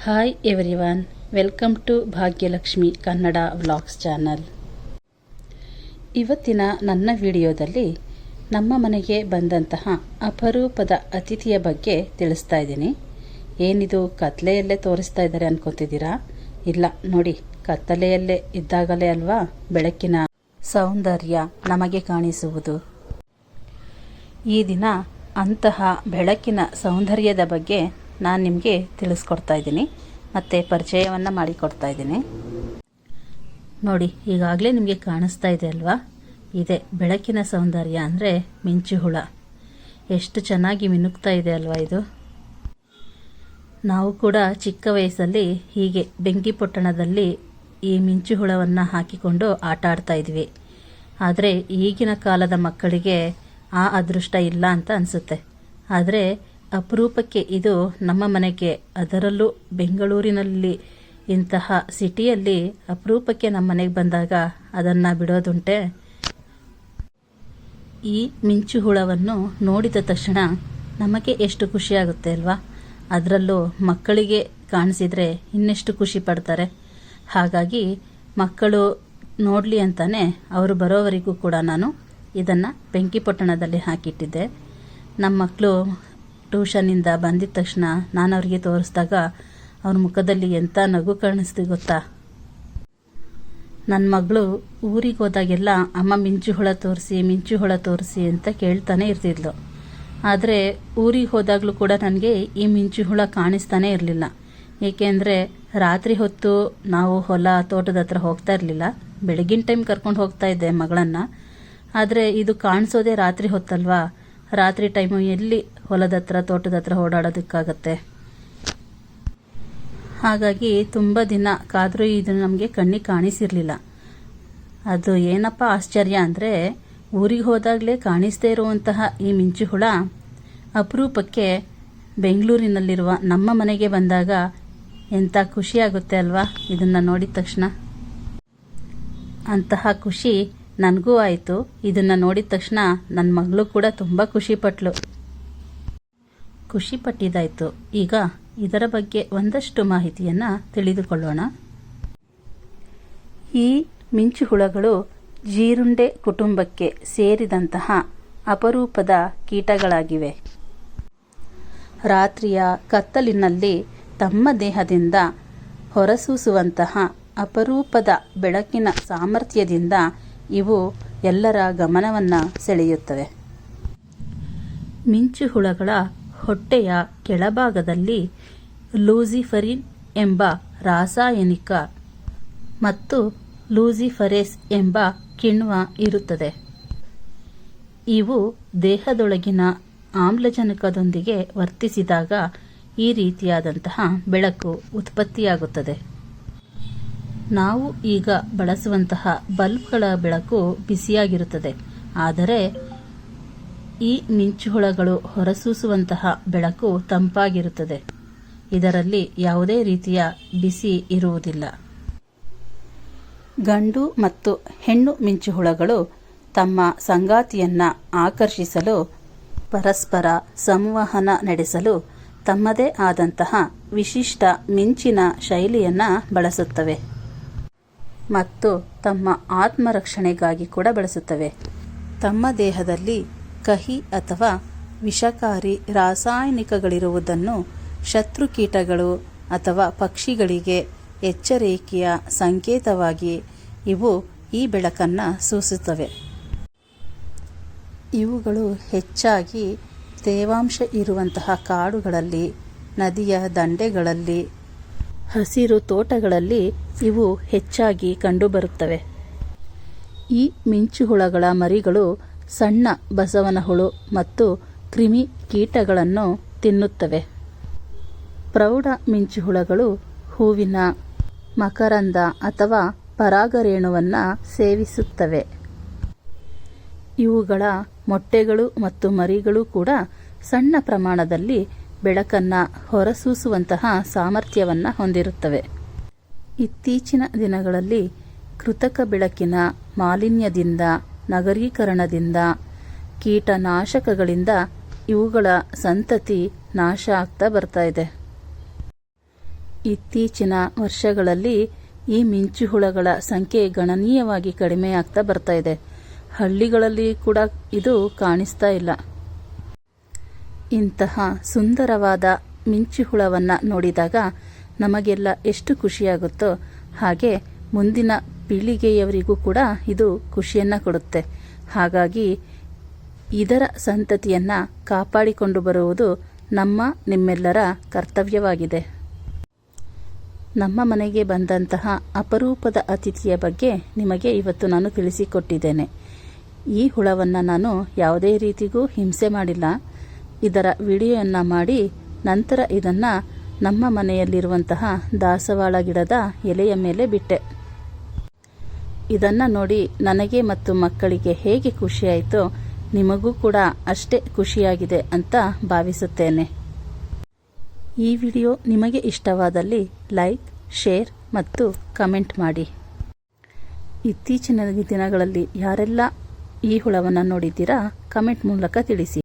Hi everyone, welcome to Bhagyalakshmi Kannada vlogs channel. ಇವತ್ತಿನ ನನ್ನ ವಿಡಿಯೋದಲ್ಲಿ ನಮ್ಮ ಮನೆಗೆ ಬಂದಂತಹ ಅಪರೂಪದ ಅತಿಥಿಯ ಬಗ್ಗೆ ತಿಳಿಸ್ತಾ ಇದ್ದೀನಿ. ಏನಿದು ಕತ್ತಲೆಯಲ್ಲೇ ತೋರಿಸ್ತಾ ಇದ್ದಾರೆ ಅನ್ಕೋತಿದ್ದೀರಾ? ಇಲ್ಲ ನೋಡಿ, ಕತ್ತಲೆಯಲ್ಲೇ ಇದ್ದಾಗಲೇ ಅಲ್ವಾ ಬೆಳಕಿನ ಸೌಂದರ್ಯ ನಮಗೆ ಕಾಣಿಸುವುದು. ಈ ದಿನ ಅಂತಹ ಬೆಳಕಿನ ಸೌಂದರ್ಯದ ಬಗ್ಗೆ ನಾನು ನಿಮಗೆ ತಿಳಿಸ್ಕೊಡ್ತಾ ಇದ್ದೀನಿ ಮತ್ತು ಪರಿಚಯವನ್ನು ಮಾಡಿಕೊಡ್ತಾ ಇದ್ದೀನಿ. ನೋಡಿ, ಈಗಾಗಲೇ ನಿಮಗೆ ಕಾಣಿಸ್ತಾ ಇದೆ ಅಲ್ವಾ? ಇದೆ ಬೆಳಕಿನ ಸೌಂದರ್ಯ ಅಂದರೆ ಮಿಂಚು ಹುಳ. ಎಷ್ಟು ಚೆನ್ನಾಗಿ ಮಿನುಗ್ತಾ ಇದೆ ಅಲ್ವಾ ಇದು. ನಾವು ಕೂಡ ಚಿಕ್ಕ ವಯಸ್ಸಲ್ಲಿ ಹೀಗೆ ಬೆಂಕಿ ಪೊಟ್ಟಣದಲ್ಲಿ ಈ ಮಿಂಚು ಹುಳವನ್ನು ಹಾಕಿಕೊಂಡು ಆಟ ಆಡ್ತಾ ಇದ್ವಿ. ಆದರೆ ಈಗಿನ ಕಾಲದ ಮಕ್ಕಳಿಗೆ ಆ ಅದೃಷ್ಟ ಇಲ್ಲ ಅಂತ ಅನಿಸುತ್ತೆ. ಆದರೆ ಅಪರೂಪಕ್ಕೆ ಇದು ನಮ್ಮ ಮನೆಗೆ, ಅದರಲ್ಲೂ ಬೆಂಗಳೂರಿನಲ್ಲಿ ಇಂತಹ ಸಿಟಿಯಲ್ಲಿ ಅಪರೂಪಕ್ಕೆ ನಮ್ಮ ಮನೆಗೆ ಬಂದಾಗ ಅದನ್ನು ಬಿಡೋದುಂಟೆ. ಈ ಮಿಂಚು ಹುಳವನ್ನು ನೋಡಿದ ತಕ್ಷಣ ನಮಗೆ ಎಷ್ಟು ಖುಷಿಯಾಗುತ್ತೆ ಅಲ್ವಾ? ಅದರಲ್ಲೂ ಮಕ್ಕಳಿಗೆ ಕಾಣಿಸಿದರೆ ಇನ್ನೆಷ್ಟು ಖುಷಿ ಪಡ್ತಾರೆ. ಹಾಗಾಗಿ ಮಕ್ಕಳು ನೋಡಲಿ ಅಂತಾನೆ ಅವರು ಬರೋವರೆಗೂ ಕೂಡ ನಾನು ಇದನ್ನು ಬೆಂಕಿ ಪೊಟ್ಟಣದಲ್ಲಿ ಹಾಕಿಟ್ಟಿದ್ದೆ. ನಮ್ಮ ಮಕ್ಕಳು ಟ್ಯೂಷನಿಂದ ಬಂದಿದ ತಕ್ಷಣ ನಾನು ಅವರಿಗೆ ತೋರಿಸಿದಾಗ ಅವ್ರ ಮುಖದಲ್ಲಿ ಎಂಥ ನಗು ಕಾಣಿಸ್ತು ಗೊತ್ತಾ. ನನ್ನ ಮಗಳು ಊರಿಗೆ ಹೋದಾಗೆಲ್ಲ ಅಮ್ಮ ಮಿಂಚು ಹುಳ ತೋರಿಸಿ ಅಂತ ಕೇಳ್ತಾನೆ ಇರ್ತಿದ್ಲು. ಆದರೆ ಊರಿಗೆ ಹೋದಾಗಲೂ ಕೂಡ ನನಗೆ ಈ ಮಿಂಚು ಹುಳ ಕಾಣಿಸ್ತಾನೆ ಇರಲಿಲ್ಲ. ಏಕೆಂದರೆ ರಾತ್ರಿ ಹೊತ್ತು ನಾವು ಹೊಲ ತೋಟದ ಹತ್ರ ಹೋಗ್ತಾ ಇರಲಿಲ್ಲ. ಬೆಳಗಿನ ಟೈಮ್ ಕರ್ಕೊಂಡು ಹೋಗ್ತಾ ಇದ್ದೆ ಮಗಳನ್ನು. ಆದರೆ ಇದು ಕಾಣಿಸೋದೇ ರಾತ್ರಿ ಹೊತ್ತಲ್ವಾ. ರಾತ್ರಿ ಟೈಮು ಎಲ್ಲಿ ಹೊಲದ ಹತ್ರ ತೋಟದ ಹತ್ರ ಓಡಾಡೋದಕ್ಕಾಗತ್ತೆ. ಹಾಗಾಗಿ ತುಂಬ ದಿನ ಕಾದರೂ ಇದು ನಮಗೆ ಕಣ್ಣಿಗೆ ಕಾಣಿಸಿರಲಿಲ್ಲ. ಅದು ಏನಪ್ಪ ಆಶ್ಚರ್ಯ ಅಂದರೆ, ಊರಿಗೆ ಹೋದಾಗಲೇ ಕಾಣಿಸದೇ ಇರುವಂತಹ ಈ ಮಿಂಚು ಹುಳ ಅಪರೂಪಕ್ಕೆ ಬೆಂಗಳೂರಿನಲ್ಲಿರುವ ನಮ್ಮ ಮನೆಗೆ ಬಂದಾಗ ಎಂಥ ಖುಷಿಯಾಗುತ್ತೆ ಅಲ್ವಾ ಇದನ್ನು ನೋಡಿದ ತಕ್ಷಣ. ಅಂತಹ ಖುಷಿ ನನಗೂ ಆಯಿತು. ಇದನ್ನು ನೋಡಿದ ತಕ್ಷಣ ನನ್ನ ಮಗಳು ಕೂಡ ತುಂಬ ಖುಷಿ ಪಟ್ಟಿದ್ದಾಯಿತು. ಈಗ ಇದರ ಬಗ್ಗೆ ಒಂದಷ್ಟು ಮಾಹಿತಿಯನ್ನು ತಿಳಿದುಕೊಳ್ಳೋಣ. ಈ ಮಿಂಚು ಹುಳಗಳು ಜೀರುಂಡೆ ಕುಟುಂಬಕ್ಕೆ ಸೇರಿದಂತಹ ಅಪರೂಪದ ಕೀಟಗಳಾಗಿವೆ. ರಾತ್ರಿಯ ಕತ್ತಲಿನಲ್ಲಿ ತಮ್ಮ ದೇಹದಿಂದ ಹೊರಸೂಸುವಂತಹ ಅಪರೂಪದ ಬೆಳಕಿನ ಸಾಮರ್ಥ್ಯದಿಂದ ಇವು ಎಲ್ಲರ ಗಮನವನ್ನು ಸೆಳೆಯುತ್ತವೆ. ಮಿಂಚು ಹುಳಗಳ ಹೊಟ್ಟೆಯ ಕೆಳಭಾಗದಲ್ಲಿ ಲೂಸಿಫರಿನ್ ಎಂಬ ರಾಸಾಯನಿಕ ಮತ್ತು ಲೂಸಿಫರೇಸ್ ಎಂಬ ಕಿಣ್ವ ಇರುತ್ತದೆ. ಇವು ದೇಹದೊಳಗಿನ ಆಮ್ಲಜನಕದೊಂದಿಗೆ ವರ್ತಿಸಿದಾಗ ಈ ರೀತಿಯಾದಂತಹ ಬೆಳಕು ಉತ್ಪತ್ತಿಯಾಗುತ್ತದೆ. ನಾವು ಈಗ ಬಳಸುವಂತಹ ಬಲ್ಬ್ಗಳ ಬೆಳಕು ಬಿಸಿಯಾಗಿರುತ್ತದೆ. ಆದರೆ ಈ ಮಿಂಚುಹುಳಗಳು ಹೊರಸೂಸುವಂತಹ ಬೆಳಕು ತಂಪಾಗಿರುತ್ತದೆ. ಇದರಲ್ಲಿ ಯಾವುದೇ ರೀತಿಯ ಬಿಸಿ ಇರುವುದಿಲ್ಲ. ಗಂಡು ಮತ್ತು ಹೆಣ್ಣು ಮಿಂಚುಹುಳಗಳು ತಮ್ಮ ಸಂಗಾತಿಯನ್ನು ಆಕರ್ಷಿಸಲು, ಪರಸ್ಪರ ಸಂವಹನ ನಡೆಸಲು ತಮ್ಮದೇ ಆದಂತಹ ವಿಶಿಷ್ಟ ಮಿಂಚಿನ ಶೈಲಿಯನ್ನು ಬಳಸುತ್ತವೆ ಮತ್ತು ತಮ್ಮ ಆತ್ಮರಕ್ಷಣೆಗಾಗಿ ಕೂಡ ಬಳಸುತ್ತವೆ. ತಮ್ಮ ದೇಹದಲ್ಲಿ ಕಹಿ ಅಥವಾ ವಿಷಕಾರಿ ರಾಸಾಯನಿಕಗಳಿರುವುದನ್ನು ಶತ್ರು ಕೀಟಗಳು ಅಥವಾ ಪಕ್ಷಿಗಳಿಗೆ ಎಚ್ಚರಿಕೆಯ ಸಂಕೇತವಾಗಿ ಇವು ಈ ಬೆಳಕನ್ನು ಸೂಸುತ್ತವೆ. ಇವುಗಳು ಹೆಚ್ಚಾಗಿ ತೇವಾಂಶ ಇರುವಂತಹ ಕಾಡುಗಳಲ್ಲಿ, ನದಿಯ ದಂಡೆಗಳಲ್ಲಿ, ಹಸಿರು ತೋಟಗಳಲ್ಲಿ ಇವು ಹೆಚ್ಚಾಗಿ ಕಂಡುಬರುತ್ತವೆ. ಈ ಮಿಂಚುಹುಳಗಳ ಮರಿಗಳು ಸಣ್ಣ ಬಸವನ ಹುಳು ಮತ್ತು ಕ್ರಿಮಿ ಕೀಟಗಳನ್ನು ತಿನ್ನುತ್ತವೆ. ಪ್ರೌಢ ಮಿಂಚುಹುಳಗಳು ಹೂವಿನ ಮಕರಂದ ಅಥವಾ ಪರಾಗರೇಣುವನ್ನು ಸೇವಿಸುತ್ತವೆ. ಇವುಗಳ ಮೊಟ್ಟೆಗಳು ಮತ್ತು ಮರಿಗಳು ಕೂಡ ಸಣ್ಣ ಪ್ರಮಾಣದಲ್ಲಿ ಬೆಳಕನ್ನು ಹೊರಸೂಸುವಂತಹ ಸಾಮರ್ಥ್ಯವನ್ನು ಹೊಂದಿರುತ್ತವೆ. ಇತ್ತೀಚಿನ ದಿನಗಳಲ್ಲಿ ಕೃತಕ ಬೆಳಕಿನ ಮಾಲಿನ್ಯದಿಂದ, ನಗರೀಕರಣದಿಂದ, ಕೀಟನಾಶಕಗಳಿಂದ ಇವುಗಳ ಸಂತತಿ ನಾಶ ಆಗ್ತಾ ಬರ್ತಾ ಇದೆ. ಇತ್ತೀಚಿನ ವರ್ಷಗಳಲ್ಲಿ ಈ ಮಿಂಚುಹುಳಗಳ ಸಂಖ್ಯೆ ಗಣನೀಯವಾಗಿ ಕಡಿಮೆಯಾಗ್ತಾ ಬರ್ತಾ ಇದೆ. ಹಳ್ಳಿಗಳಲ್ಲಿ ಕೂಡ ಇದು ಕಾಣಿಸ್ತಾ ಇಲ್ಲ. ಇಂತಹ ಸುಂದರವಾದ ಮಿಂಚುಹುಳವನ್ನು ನೋಡಿದಾಗ ನಮಗೆಲ್ಲ ಎಷ್ಟು ಖುಷಿಯಾಗುತ್ತೋ ಹಾಗೆ ಮುಂದಿನ ಪೀಳಿಗೆಯವರಿಗೂ ಕೂಡ ಇದು ಖುಷಿಯನ್ನು ಕೊಡುತ್ತೆ. ಹಾಗಾಗಿ ಇದರ ಸಂತತಿಯನ್ನು ಕಾಪಾಡಿಕೊಂಡು ಬರುವುದು ನಿಮ್ಮೆಲ್ಲರ ಕರ್ತವ್ಯವಾಗಿದೆ. ನಮ್ಮ ಮನೆಗೆ ಬಂದಂತಹ ಅಪರೂಪದ ಅತಿಥಿಯ ಬಗ್ಗೆ ನಿಮಗೆ ಇವತ್ತು ನಾನು ತಿಳಿಸಿಕೊಟ್ಟಿದ್ದೇನೆ. ಈ ಹುಳವನ್ನು ನಾನು ಯಾವುದೇ ರೀತಿಗೂ ಹಿಂಸೆ ಮಾಡಿಲ್ಲ. ಇದರ ವಿಡಿಯೋವನ್ನು ಮಾಡಿ ನಂತರ ಇದನ್ನು ನಮ್ಮ ಮನೆಯಲ್ಲಿರುವಂತಹ ದಾಸವಾಳ ಗಿಡದ ಎಲೆಯ ಮೇಲೆ ಬಿಟ್ಟೆ. ಇದನ್ನು ನೋಡಿ ನನಗೆ ಮತ್ತು ಮಕ್ಕಳಿಗೆ ಹೇಗೆ ಖುಷಿಯಾಯಿತೋ ನಿಮಗೂ ಕೂಡ ಅಷ್ಟೇ ಖುಷಿಯಾಗಿದೆ ಅಂತ ಭಾವಿಸುತ್ತೇನೆ. ಈ ವಿಡಿಯೋ ನಿಮಗೆ ಇಷ್ಟವಾದಲ್ಲಿ ಲೈಕ್, ಶೇರ್ ಮತ್ತು ಕಮೆಂಟ್ ಮಾಡಿ. ಇತ್ತೀಚಿನ ದಿನಗಳಲ್ಲಿ ಯಾರೆಲ್ಲ ಈ ಹುಳವನ್ನು ನೋಡಿದ್ದೀರಾ ಕಮೆಂಟ್ ಮೂಲಕ ತಿಳಿಸಿ.